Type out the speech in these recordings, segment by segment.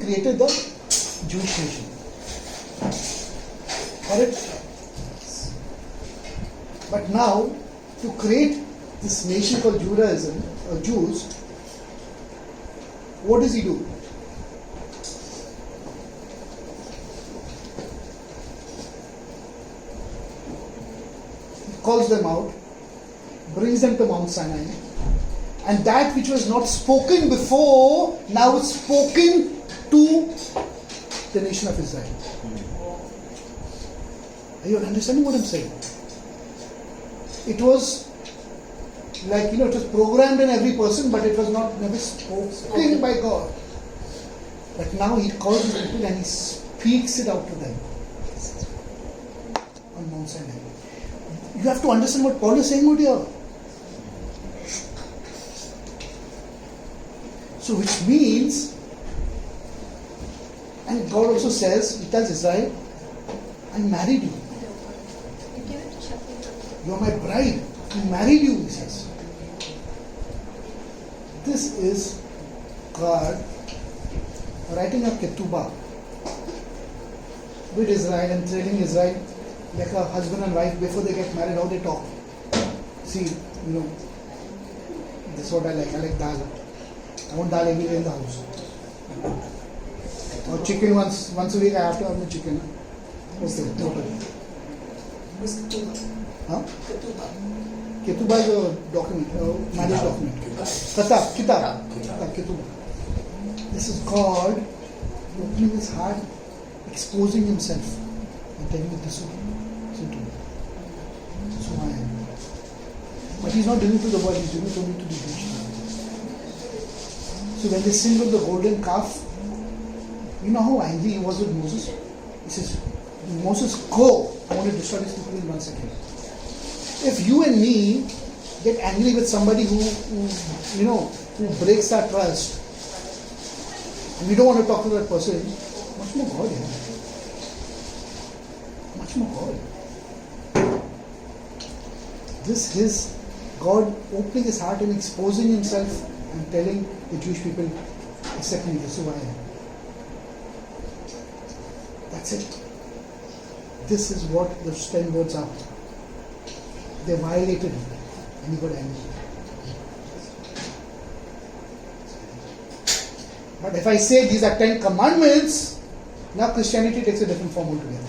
created the Jewish nation. Correct? But now, to create this nation called Judaism, or Jews, what does he do? He calls them out, brings them to Mount Sinai, and that which was not spoken before, now it's spoken to the nation of Israel. Are you understanding what I'm saying? It was like, it was programmed in every person, but it was never spoken by God. But now he calls the people and he speaks it out to them on Mount Sinai. You have to understand what Paul is saying out here. So which means, and God also says, he tells Israel, I married you. You are my bride. I married you, he says. This is God writing a ketubah with Israel and telling Israel, like a husband and wife before they get married, how they talk. See, this is what I like. I like dal. I want dal every day in the house. Or chicken once a week. I have to have the chicken. Okay, totally. Huh? Ketubah is a document, marriage document. Kitab, Ketubah. This is God opening his heart, exposing himself, and telling you this is to me. This is who I am. But he's not doing it to the world, he's doing it only to the Jewish people. So when they sinned with the golden calf, you know how angry he was with Moses? He says, Moses, go! I want to destroy these people in 1 second. If you and me get angry with somebody who breaks our trust, and we don't want to talk to that person, much more God here. Much more God. This is God opening his heart and exposing himself and telling the Jewish people, accept me, this is who I am. That's it. This is what the 10 words are. They violated him and he got angry. But if I say these are 10 commandments, now Christianity takes a different form altogether.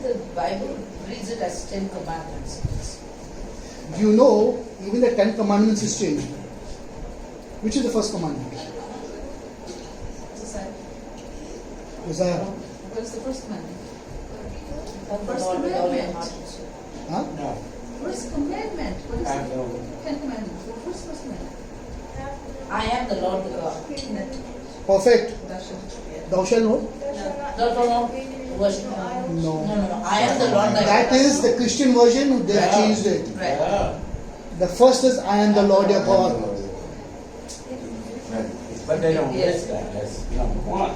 The Bible reads it as 10 commandments. Do you know, even the 10 commandments is changed. Which is the first commandment? Isaiah. What is the first commandment? First commandment. Huh? No. First commandment. What is it? 10 commandments. The first commandment. I am the Lord the God. Perfect. Thou shalt not. No. Worship. No. No. I am the Lord thy God. That is the Christian version, they have changed it. Right. The first is, I am the Lord your God. But they don't list that as number one.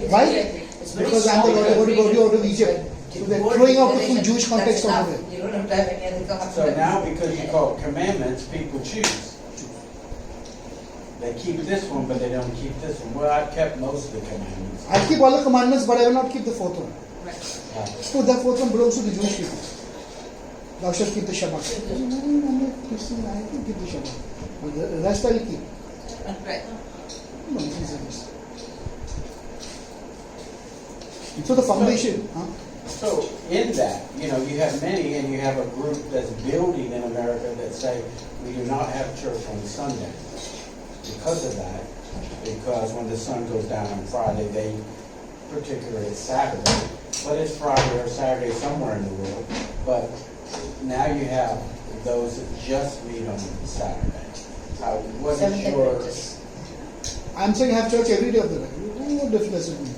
Why? Because I am the Lord your God, you go out of Egypt. So they're throwing out the full Jewish context out of it. You don't have to have any other commandments. So now, because you call it commandments, people choose. They keep this one, but they don't keep this one. Well, I've kept most of the commandments. I keep all the commandments, but I will not keep the fourth one. Right. So the fourth one belongs to the Jewish people. Thou shalt keep the Shabbat. I'm a Christian, I can keep the Shabbat. But the rest I will keep. Right. So the foundation. So in that, you have many, and you have a group that's building in America that say we do not have church on Sunday. Because of that, because when the sun goes down on Friday, particularly it's Saturday, but it's Friday or Saturday somewhere in the world. But now you have those that just meet on Saturday. What is your... I'm saying have church every day of the week. What difference does it make?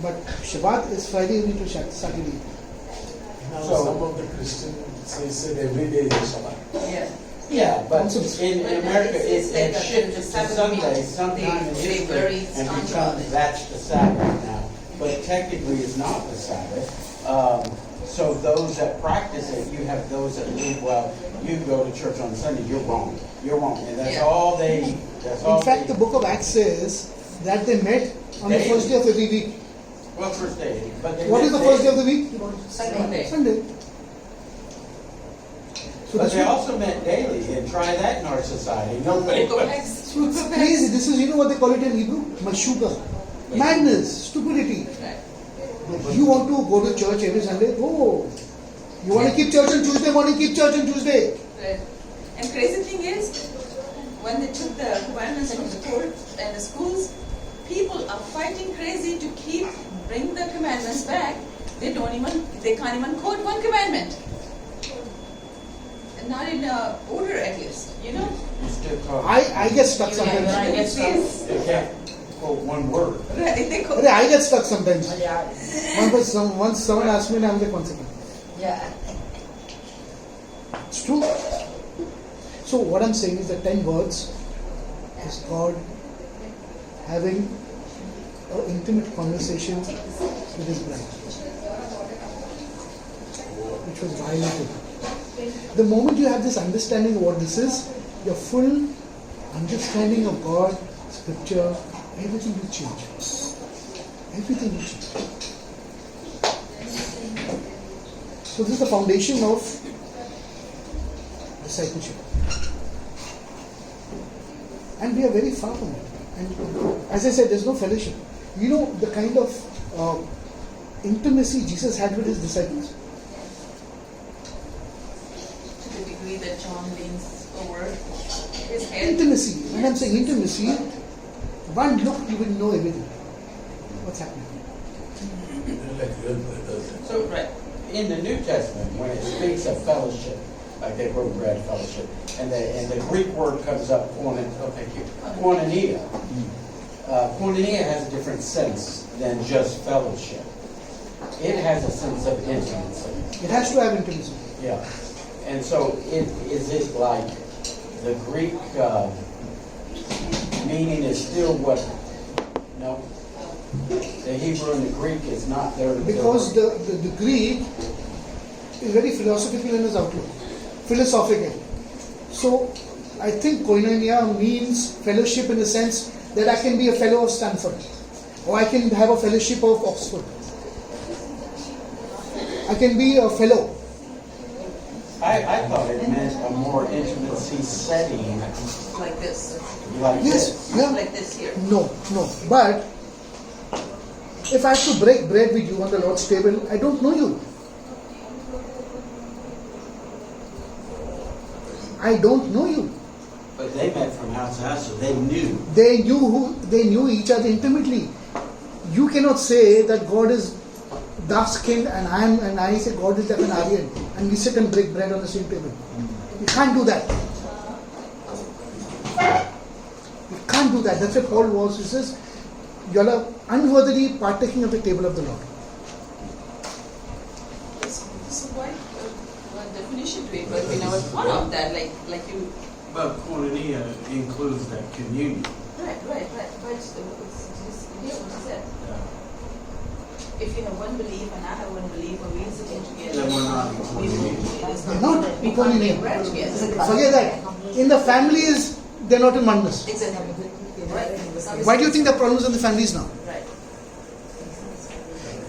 But Shabbat is Friday evening to Saturday. Now some of the Christians say every day is Shabbat. Yeah, but in America it shifts to Sunday sometime in history and becomes that's the Sabbath now. But technically it's not the Sabbath So those that practice it, you have those that believe, well, you go to church on Sunday, you're wrong. You're wrong. And that's Yeah. all they, that's all In fact, they, the book of Acts says that they met on the Daily. first day of every week. well, first day. But they What is met the first day of daily. the week? Sunday. Sunday. So But this they is, also met daily, and try that in our society. Nobody Go but. back. so it's crazy. This is, you know what they call it in Hebrew? Mashuga. Madness, stupidity. Right. You want to go to church every Sunday? Go. You want to keep church on Tuesday morning? Keep church on Tuesday. Right. And crazy thing is, when they took the commandments from the court and the schools, people are fighting crazy to bring the commandments back. They can't even quote one commandment. And not in order at least, you know? You still talk. I get stuck Yeah, when sometimes. I get stuck. Please. They can't quote one word. Right, they quote. I get stuck sometimes. Yeah. Once someone asked me, and I'm like, 1 second. Yeah. It's true. So what I'm saying is that 10 words is God having an intimate conversation with his bride, which was violated. The moment you have this understanding of what this is, your full understanding of God, Scripture, everything will change. Everything will change. So this is the foundation of discipleship. And we are very far from it. And as I said, there's no fellowship. You know the kind of intimacy Jesus had with his disciples? To the degree that John leans over his head. Intimacy. When I'm saying intimacy, one look you will know everything. What's happening? Like real brothers. So, right, in the New Testament, when it speaks of fellowship, like they broke bread fellowship, and the Greek word comes up, koinonia. Koinonia has a different sense than just fellowship. It has a sense of intimacy. It has to have intimacy. Yeah. And so, is it like the Greek meaning is still what? No. The Hebrew and the Greek is not there. Because the Greek is very philosophical in his outlook. Philosophical. So I think koinonia means fellowship in the sense that I can be a fellow of Stanford, or I can have a fellowship of Oxford. I can be a fellow. I thought it meant a more intimacy setting Like this. like Yes, this. yeah. Like this here. No. But if I have to break bread with you on the Lord's table, I don't know you. I don't know you. But they met from house to house, so they knew. They knew each other intimately. You cannot say that God is dark-skinned and I say God is like an Aryan and we sit and break bread on the same table. You can't do that. You can't do that. That's what Paul was. He says, you all are unworthily partaking of the table of the Lord. So why one definition to it, but we never thought of that, like you. But koinonia includes that communion. Right. But it's just here what he said. If you have one belief and I have one belief, and we're sitting together, Then we're not in we koinonia. will. It is They're not. not We in can't koinonia. make bread together. Forget that. In the families, they're not in oneness. Exactly. Right. Why do you think there are problems in the families now? Right.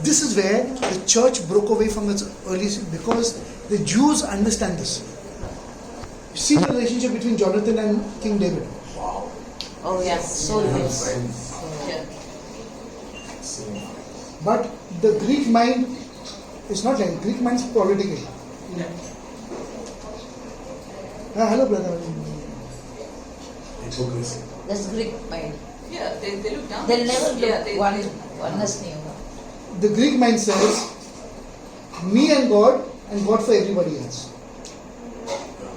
This is where the church broke away from its early, because the Jews understand this. You see the relationship between Jonathan and King David. Oh yes, so nice. Yeah. But the Greek mind is not like Greek mind is political. Hello, brother. Hypocrisy. That's Greek mind. Yeah, they look down. They'll never look Yeah, oneness near. The Greek mind says, me and God for everybody else.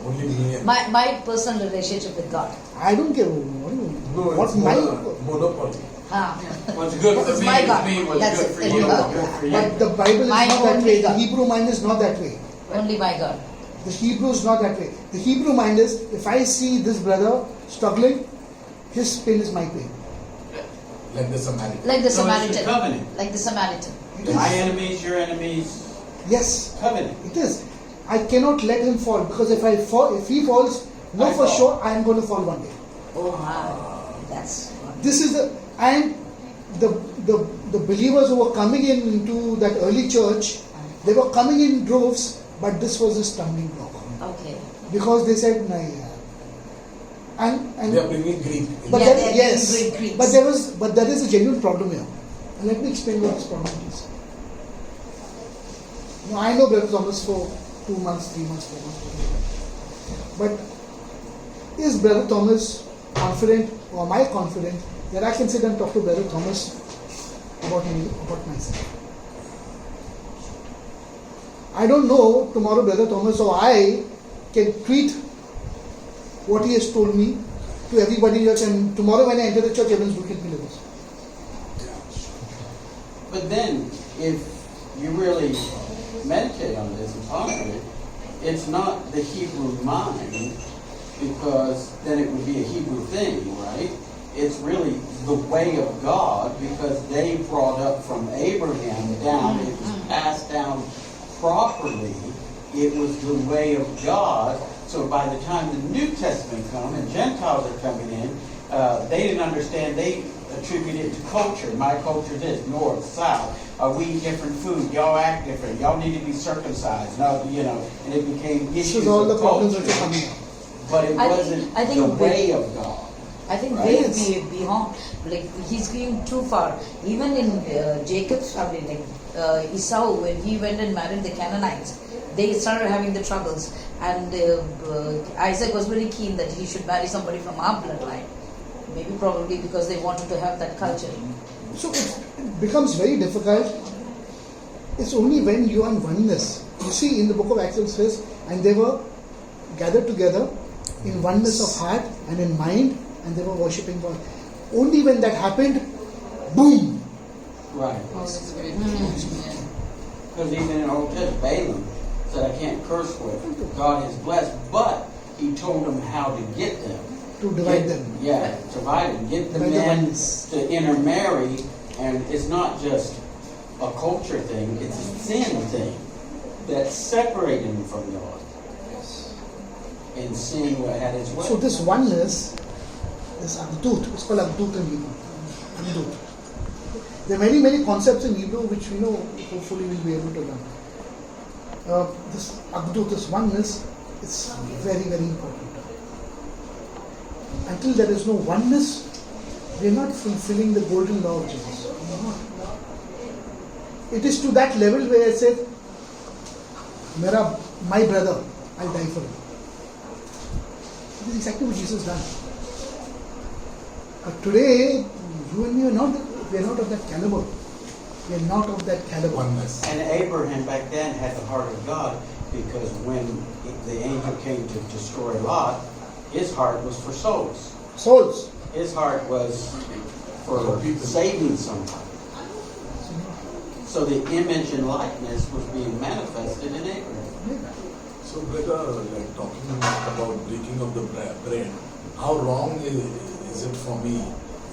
Only me and My personal relationship with God. I don't care what it's my. monopoly. What's good for It's me my is God. me, what's That's good it. for you is good for you. But the Bible is My not that only way. The God. Hebrew mind is not that way. Only my God. The Hebrew is not that way. The Hebrew mind is, if I see this brother struggling, his pain is my pain. Like the Samaritan. Like the So it's the Samaritan. covenant. Like the Samaritan. My enemies, your enemies, Yes, Covenant. it is. I cannot let him fall because if he falls, know I for fall. sure I am going to fall one day. Oh my, that's This is the believers who were coming into that early church, they were coming in droves, but this was a stumbling block okay. because they said, "Nahi yaar." And They are bringing Greek. but Yeah, there- they're yes, being Greeks. but there is a genuine problem here. And let me explain what this problem is. Now I know Brother Thomas for 2 months, 3 months, 4 months, but is Brother Thomas confident, or am I confident that I can sit and talk to Brother Thomas about me, about myself? I don't know tomorrow Brother Thomas or I can tweet what he has told me to everybody else, and tomorrow when I enter the church, everyone's looking at me like this. But then, if you really meditate on this and ponder it, it's not the Hebrew mind, because then it would be a Hebrew thing, right? It's really the way of God, because they brought up from Abraham down, it was passed down properly. It was the way of God. So by the time the New Testament comes and Gentiles are coming in, they didn't understand. They attributed it to culture. My culture is this, north, south. We eat different food. Y'all act different. Y'all need to be circumcised. No, and it became This issues is all the of problems culture. that are coming up. But it I think- wasn't I think the we- way of God. I think Right. way beyond, like he's going too far. Even in Jacob's family, like Esau, when he went and married the Canaanites, they started having the troubles. And Isaac was very keen that he should marry somebody from our bloodline. Maybe probably because they wanted to have that culture. So it becomes very difficult. It's only when you are in oneness. You see, in the book of Acts it says, and they were gathered together in oneness of heart and in mind, and they were worshipping God. Only when that happened, boom! Right. Oh, that's very Because even in Old Testament, Balaam said, I can't curse what God has blessed, but he told them how to get them. To divide Get- them. Yeah, divide them. Get the Divide the men oneness. to intermarry, and it's not just a culture thing, it's a sin thing that separated them from God. And sin had its way. So this oneness is Agdut. It's called Agdut in Hebrew. Agdut. There are many, many concepts in Hebrew which we know, hopefully we'll be able to learn. This Agdut, this oneness, is very, very important. Until there is no oneness, we are not fulfilling the golden law of Jesus. We are not. It is to that level where I said, my brother, I'll die for him. This is exactly what Jesus done. But today, you and me are not of that caliber. We are not of that caliber. Oneness. And Abraham back then had the heart of God, because when the angel came to destroy Lot, his heart was for souls. Souls. His heart was for people. saving somebody. So the image and likeness was being manifested in Abraham. So, brother, like talking about breaking of the bread, how wrong is it for me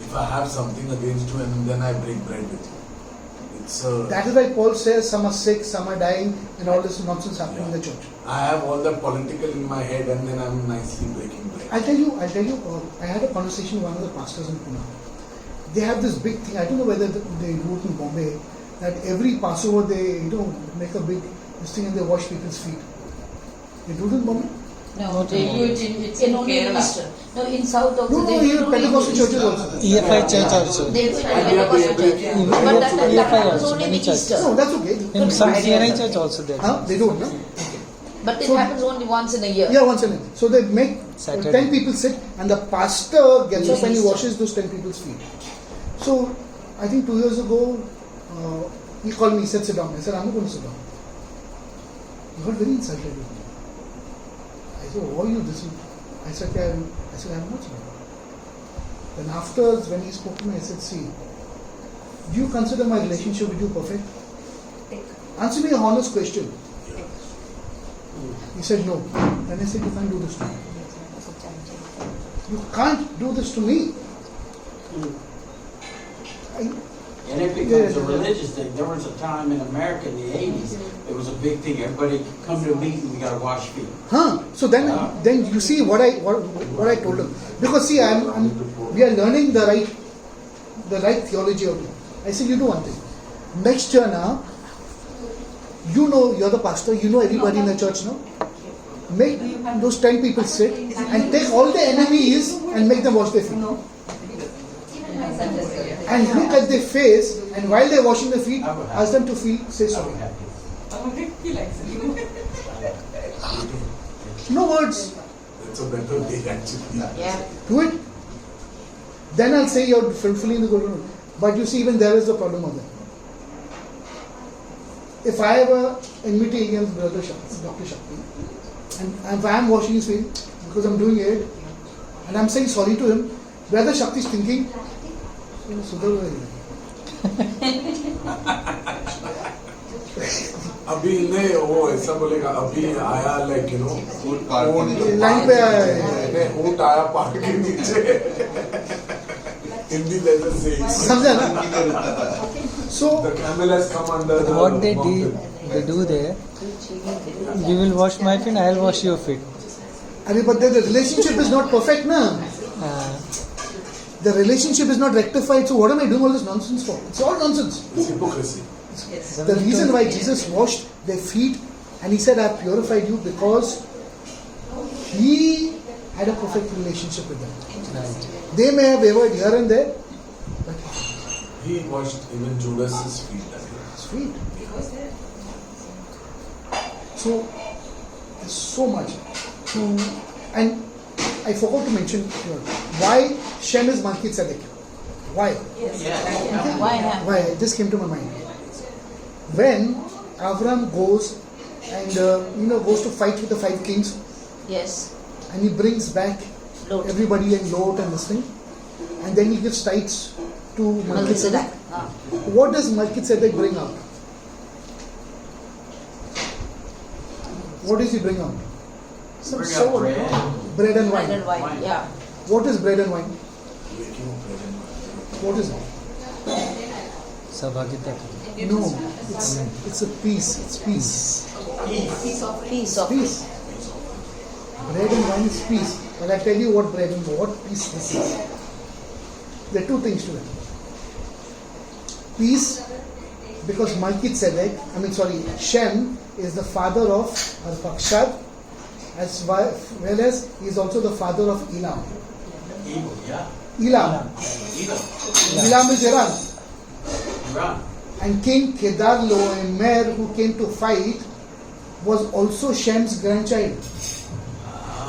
if I have something against you and then I break bread with you? It's That is why Paul says some are sick, some are dying, and all this nonsense happening in the church. I have all the political in my head and then I'm nicely breaking bread. I'll tell you, I had a conversation with one of the pastors in Pune. They have this big thing, I don't know whether they do it in Bombay, that every Passover they make a big this thing and they wash people's feet. They do it in Bombay? No, they do it in only in Eastern. No, in South also. No, they do it even only in Pentecostal Eastern. churches also. EFI church also. They do it in And they are Pentecostal church. breaking But bread. that EFI happens also, only in many churches. Eastern. No, that's okay. In some CRI church also there. Huh? They do it, no? Okay. But it So- happens only once in a year. Yeah, once in a while. So they make Saturday. 10 people sit and the pastor gets up and he Yes. washes those 10 people's feet. So I think 2 years ago, he called me, he said, sit down. I said, I'm not going to sit down. He got very insulted with me. I said, why are you this? I said, I'm not sitting down. Then after, when he spoke to me, I said, see, do you consider my relationship with you perfect? Answer me a honest question. He said, no. Then I said, you can't do this to me. You can't do this to me. And it becomes a religious thing. There was a time in America in the 80s, it was a big thing. Everybody come to a meeting, we gotta wash feet. So then you see what I told him. Because see, we are learning the right theology of it. I said, you do one thing. Next year now, you know you're the pastor, you know everybody in the church now. Make those 10 people sit and take all the enemies and make them wash their feet. And look at their face, and while they're washing their feet, ask them to say sorry. He likes it. No words. It's a better day actually. Yeah. Do it. Then I'll say you're fulfilling the golden rule. But you see, even there is a problem of that. If I have a enmity against Brother Shakti, Dr. Shakti, and if I am washing his feet because I'm doing it, and I'm saying sorry to him, Brother Shakti is thinking, Sudhar अभी नहीं वो ऐसा बोलेगा अभी आया like you know line पे आया है नहीं ऊँट आया पहाड़ के नीचे हिंदी जैसे से समझा ना so the camel has come under the What they mountain. do there, you will wash my feet, I will wash your feet. but the relationship is not perfect na. The relationship is not rectified, so what am I doing all this nonsense for? It's all nonsense. It's hypocrisy. The reason why Jesus washed their feet and he said, I have purified you because he had a perfect relationship with them. Right. They may have wavered here and there, but He washed even Judas's feet. his feet. So, there's so much. And I forgot to mention here, why Shem is Melchizedek. Why? Why not? Why? It just came to my mind. When Avram goes and goes to fight with the 5 kings, Yes. and he brings back Lot. everybody and Lot and this thing, and then he gives tithes to Melchizedek. Melchizedek. Ah. What does Melchizedek bring out? What does he bring out? Some Bring out sour- bread. bread and Bread wine. and wine. Yeah. What is bread and wine? Breaking of bread and wine. What is it? Sabhagita. No, it's a peace. It's peace. Piece of Peace. Bread and wine is peace. But I tell you what bread and what peace this is. There are 2 things to it. Peace, because Shem is the father of Arpakshad, as well as he is also the father of Elam. Evil, yeah. Elam. Evil. Elam is Iran. Iran. And King Kedar-Loemer, who came to fight, was also Shem's grandchild.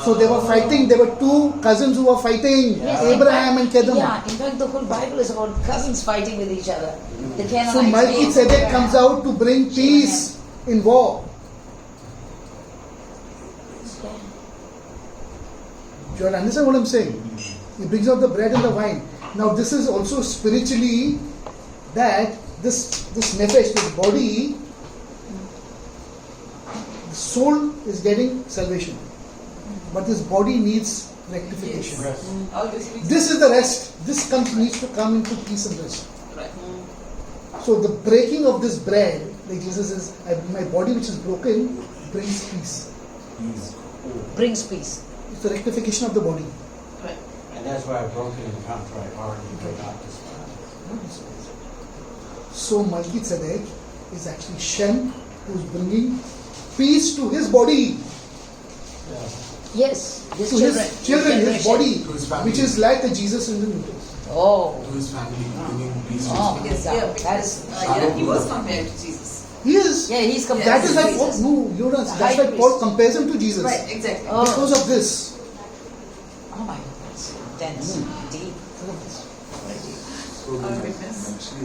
So they were fighting. There were 2 cousins who were fighting, Yes, Abraham and Kedar. Yeah, in fact, the whole Bible is about cousins fighting with each other. The Canaanites. So Melchizedek comes out to bring peace in war. Do you understand what I'm saying? He brings out the bread and the wine. Now this is also spiritually that this nefesh, this body, the soul is getting salvation. But this body needs rectification. All this week. This is the rest. This needs to come into peace and rest. Right. So the breaking of this bread, like Jesus says, my body which is broken brings peace. Brings peace. It's the rectification of the body. Right. And that's why I broke in the contrite heart and could not despise. So Melchizedek is actually Shem who's bringing peace to his body, Yes. His to children. his children, his body, To his family. which is like the Jesus in the New Testament. Oh. To his family, bringing peace to Oh. his Yes, yeah, That is. he was compared to Jesus. He is. Yeah, he's compared That to is why Jesus. that's high why Paul priest. compares him to Jesus. Right, exactly. Oh. Because of this. Oh my God, that's intense. Deep. Because of this. So Our witness. actually